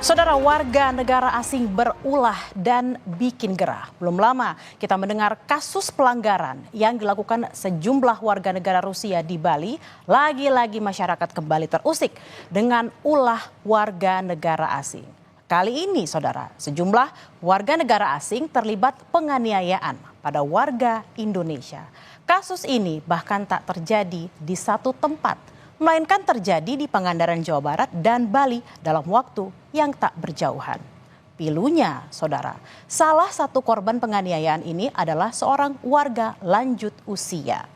Saudara, warga negara asing berulah dan bikin gerah. Belum lama kita mendengar kasus pelanggaran yang dilakukan sejumlah warga negara Rusia di Bali. Lagi-lagi masyarakat kembali terusik dengan ulah warga negara asing. Kali ini, saudara, sejumlah warga negara asing terlibat penganiayaan pada warga Indonesia. Kasus ini bahkan tak terjadi di satu tempat, melainkan terjadi di Pangandaran, Jawa Barat dan Bali dalam waktu yang tak berjauhan. Pilunya, saudara, salah satu korban penganiayaan ini adalah seorang warga lanjut usia.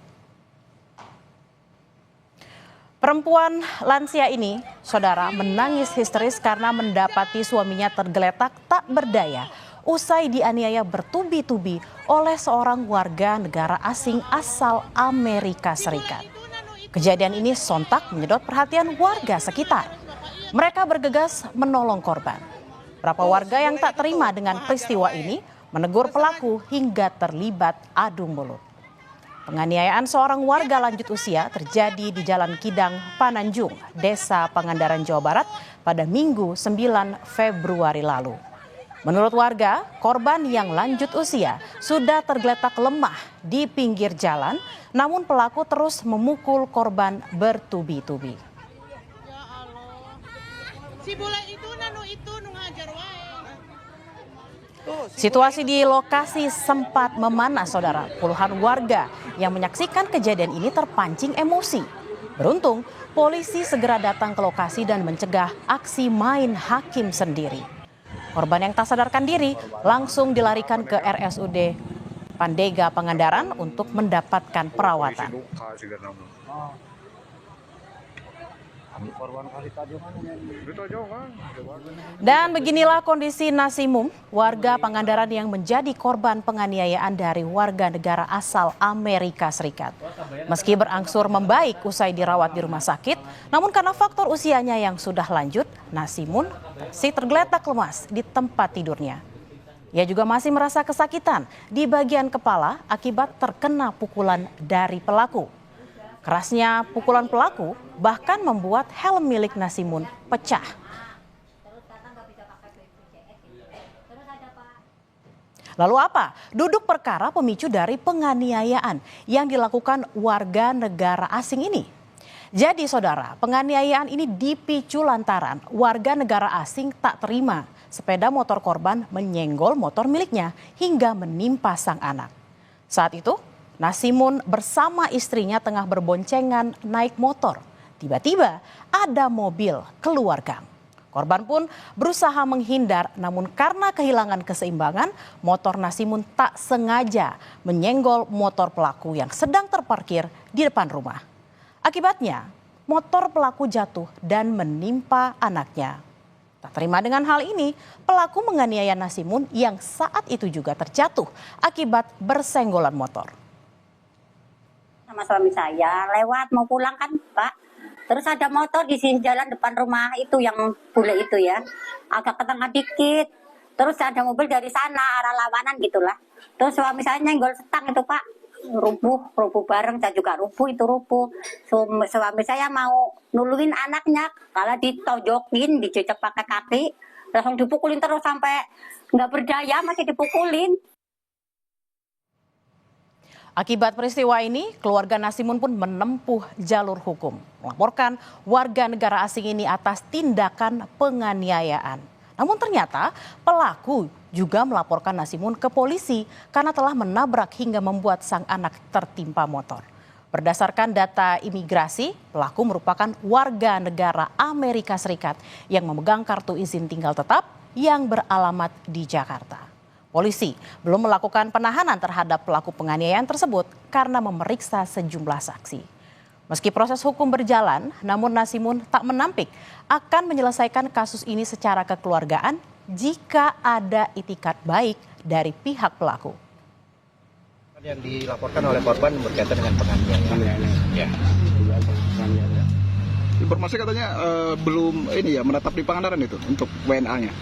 Perempuan lansia ini, saudara, menangis histeris karena mendapati suaminya tergeletak tak berdaya usai dianiaya bertubi-tubi oleh seorang warga negara asing asal Amerika Serikat. Kejadian ini sontak menyedot perhatian warga sekitar. Mereka bergegas menolong korban. Beberapa warga yang tak terima dengan peristiwa ini menegur pelaku hingga terlibat adu mulut. Penganiayaan seorang warga lanjut usia terjadi di Jalan Kidang, Pananjung, Desa Pangandaran, Jawa Barat pada Minggu 9 Februari lalu. Menurut warga, korban yang lanjut usia sudah tergeletak lemah di pinggir jalan, namun pelaku terus memukul korban bertubi-tubi. Ya Allah. Si bola itu ngajar wae. Situasi di lokasi sempat memanas, saudara. Puluhan warga yang menyaksikan kejadian ini terpancing emosi. Beruntung, polisi segera datang ke lokasi dan mencegah aksi main hakim sendiri. Korban yang tak sadarkan diri langsung dilarikan ke RSUD Pandega Pangandaran untuk mendapatkan perawatan. Dan beginilah kondisi Nasimum, warga Pangandaran yang menjadi korban penganiayaan dari warga negara asal Amerika Serikat. Meski berangsur membaik usai dirawat di rumah sakit, namun karena faktor usianya yang sudah lanjut, Nasimun masih tergeletak lemas di tempat tidurnya. Ia juga masih merasa kesakitan di bagian kepala akibat terkena pukulan dari pelaku. Kerasnya pukulan pelaku bahkan membuat helm milik Nasimun pecah. Lalu apa? Duduk perkara pemicu dari penganiayaan yang dilakukan warga negara asing ini. Jadi saudara, penganiayaan ini dipicu lantaran warga negara asing tak terima sepeda motor korban menyenggol motor miliknya hingga menimpa sang anak. Saat itu, Nasimun bersama istrinya tengah berboncengan naik motor. Tiba-tiba ada mobil keluar gang. Korban pun berusaha menghindar, namun karena kehilangan keseimbangan, motor Nasimun tak sengaja menyenggol motor pelaku yang sedang terparkir di depan rumah. Akibatnya, motor pelaku jatuh dan menimpa anaknya. Tak terima dengan hal ini, pelaku menganiaya Nasimun yang saat itu juga terjatuh akibat bersenggolan motor. Sama suami saya lewat mau pulang kan Pak, terus ada motor di sisi jalan depan rumah itu yang bule itu ya, agak ke tengah dikit, terus ada mobil dari sana arah lawanan gitulah, terus suami saya nyenggol setang itu Pak, rubuh bareng, saya juga rubuh. Suami saya mau nuluin anaknya, kalau ditojokin, dijejak pakai kaki, langsung dipukulin terus sampai nggak berdaya masih dipukulin. Akibat peristiwa ini, keluarga Nasimun pun menempuh jalur hukum, melaporkan warga negara asing ini atas tindakan penganiayaan. Namun ternyata pelaku juga melaporkan Nasimun ke polisi karena telah menabrak hingga membuat sang anak tertimpa motor. Berdasarkan data imigrasi, pelaku merupakan warga negara Amerika Serikat yang memegang kartu izin tinggal tetap yang beralamat di Jakarta. Polisi belum melakukan penahanan terhadap pelaku penganiayaan tersebut karena memeriksa sejumlah saksi. Meski proses hukum berjalan, namun Nasimun tak menampik akan menyelesaikan kasus ini secara kekeluargaan jika ada itikat baik dari pihak pelaku. Yang dilaporkan oleh korban berkaitan dengan penganiayaan. Ya. Informasi katanya belum menetap di Pangandaran itu untuk WNA-nya.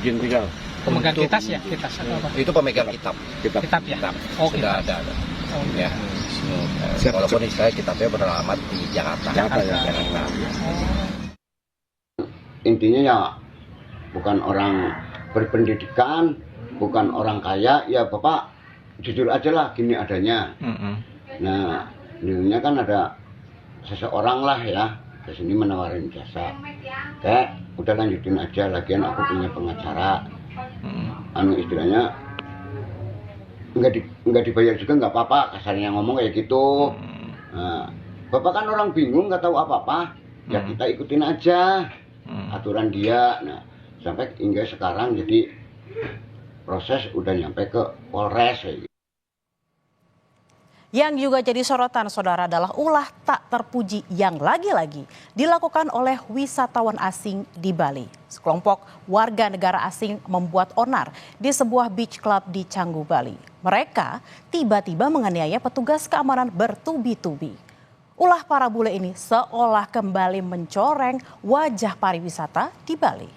Izin tinggal. Pemegang kitas ya, kitas apa? Itu pemegang kitab. Kitab ya. Oh, sudah ada. Oh, ya. Walaupun kitabnya beralamat di Jakarta. Intinya ya bukan orang berpendidikan, bukan orang kaya, ya Bapak jujur aja lah gini adanya. Nah, dulunya kan ada seseorang lah ya ke sini menawarin jasa. Kayak udah lanjutin aja, lagian aku punya pengacara. Istilahnya nggak dibayar juga nggak apa-apa, kasarnya ngomong kayak gitu. Nah, Bapak kan orang bingung nggak tahu apa-apa, ya kita ikutin aja aturan dia. Nah, sampai hingga sekarang jadi proses udah nyampe ke Polres. Yang juga jadi sorotan saudara adalah ulah tak terpuji yang lagi-lagi dilakukan oleh wisatawan asing di Bali. Sekelompok warga negara asing membuat onar di sebuah beach club di Canggu, Bali. Mereka tiba-tiba menganiaya petugas keamanan bertubi-tubi. Ulah para bule ini seolah kembali mencoreng wajah pariwisata di Bali.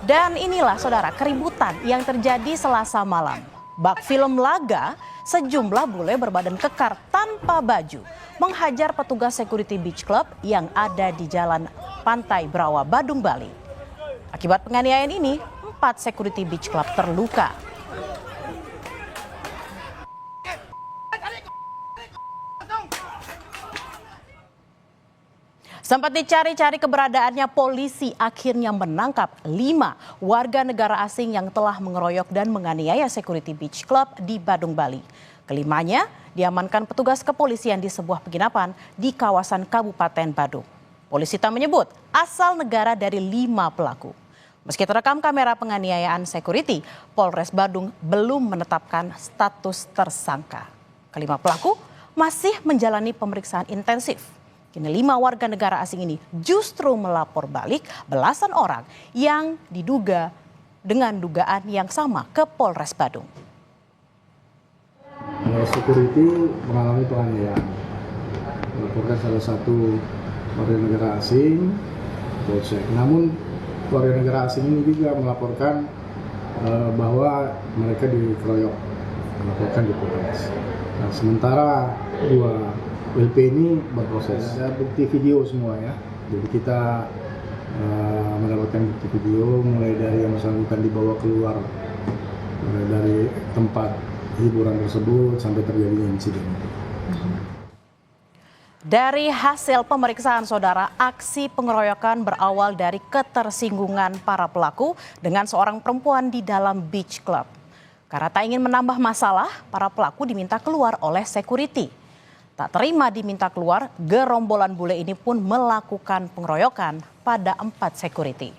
Dan inilah saudara keributan yang terjadi Selasa malam. Bak film laga, sejumlah bule berbadan kekar tanpa baju menghajar petugas security beach club yang ada di Jalan Pantai Brawa, Badung, Bali. Akibat penganiayaan ini, 4 security beach club terluka. Sempat dicari-cari keberadaannya, polisi akhirnya menangkap 5 warga negara asing yang telah mengeroyok dan menganiaya security beach club di Badung, Bali. Kelimanya diamankan petugas kepolisian di sebuah penginapan di kawasan Kabupaten Badung. Polisi tak menyebut asal negara dari 5 pelaku. Meski terekam kamera penganiayaan security, Polres Badung belum menetapkan status tersangka. Kelima pelaku masih menjalani pemeriksaan intensif. Kini 5 warga negara asing ini justru melapor balik belasan orang yang diduga dengan dugaan yang sama ke Polres Badung. Security mengalami penganiayaan. Melaporkan salah satu warga negara asing, Polsek. Namun warga negara asing ini juga melaporkan bahwa mereka dikeroyok, melaporkan di Polres. Nah, sementara 2 LP ini berproses. Ada bukti video semua ya. Jadi kita mendapatkan bukti video mulai dari yang bersangkutan dibawa keluar dari tempat hiburan tersebut sampai terjadinya insiden. Dari hasil pemeriksaan saudara, aksi pengeroyokan berawal dari ketersinggungan para pelaku dengan seorang perempuan di dalam beach club. Karena tak ingin menambah masalah, para pelaku diminta keluar oleh security. Tak terima diminta keluar, gerombolan bule ini pun melakukan pengeroyokan pada 4 security.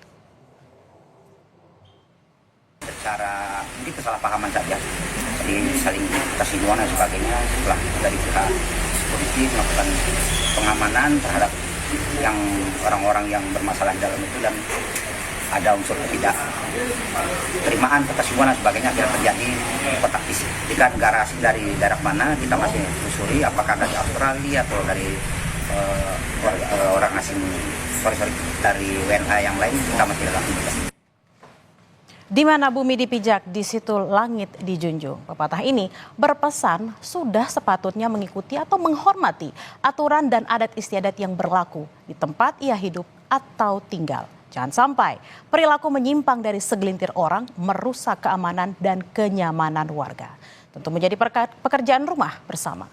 Secara ini kesalahpahaman saja, jadi saling tersinggungan dan sebagainya. Setelah dari pihak security melakukan pengamanan terhadap yang orang-orang yang bermasalah dalam itu dan ada unsur ketidakterimaan, ketersinggungan dan sebagainya, akhirnya terjadi kontak fisik. Jika negara asing dari daerah mana kita masih telusuri, apakah dari Australia atau dari orang asing dari WNA yang lain, kita masih dalam investigasi. Di mana bumi dipijak, di situ langit dijunjung. Pepatah ini berpesan sudah sepatutnya mengikuti atau menghormati aturan dan adat istiadat yang berlaku di tempat ia hidup atau tinggal. Jangan sampai perilaku menyimpang dari segelintir orang merusak keamanan dan kenyamanan warga. Tentu menjadi pekerjaan rumah bersama.